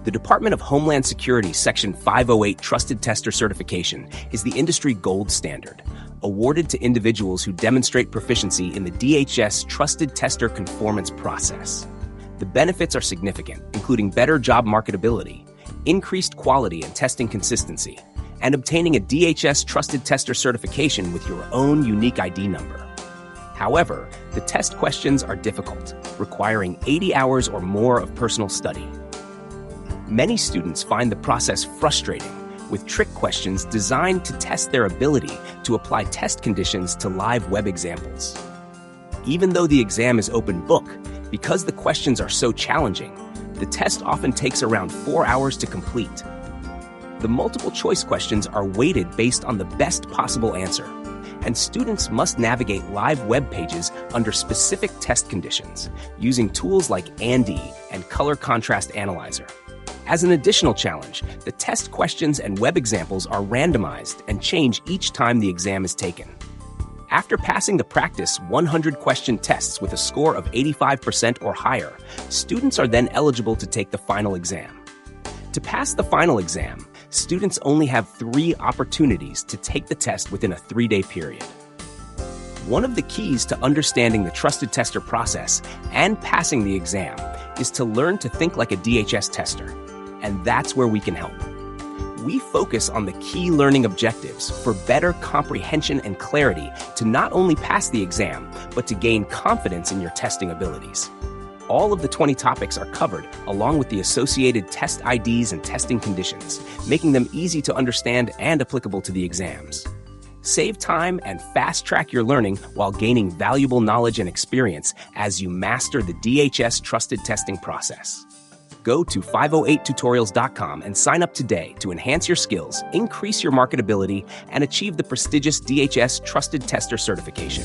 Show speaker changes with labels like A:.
A: The Department of Homeland Security's Section 508 Trusted Tester Certification is the industry gold standard, awarded to individuals who demonstrate proficiency in the DHS Trusted Tester Conformance process. The benefits are significant, including better job marketability, increased quality and testing consistency, and obtaining a DHS Trusted Tester certification with your own unique ID number. However, the test questions are difficult, requiring 80 hours or more of personal study. Many students find the process frustrating, with trick questions designed to test their ability to apply test conditions to live web examples. Even though the exam is open book, because the questions are so challenging, the test often takes around 4 hours to complete. The multiple choice questions are weighted based on the best possible answer, and students must navigate live web pages under specific test conditions, using tools like Andy and Color Contrast Analyzer. As an additional challenge, the test questions and web examples are randomized and change each time the exam is taken. After passing the practice 100-question tests with a score of 85% or higher, students are then eligible to take the final exam. To pass the final exam, students only have 3 opportunities to take the test within a 3-day period. One of the keys to understanding the trusted tester process and passing the exam is to learn to think like a DHS tester, and that's where we can help. We focus on the key learning objectives for better comprehension and clarity to not only pass the exam, but to gain confidence in your testing abilities. All of the 20 topics are covered, along with the associated test IDs and testing conditions, making them easy to understand and applicable to the exams. Save time and fast-track your learning while gaining valuable knowledge and experience as you master the DHS trusted testing process. Go to 508tutorials.com and sign up today to enhance your skills, increase your marketability, and achieve the prestigious DHS Trusted Tester certification.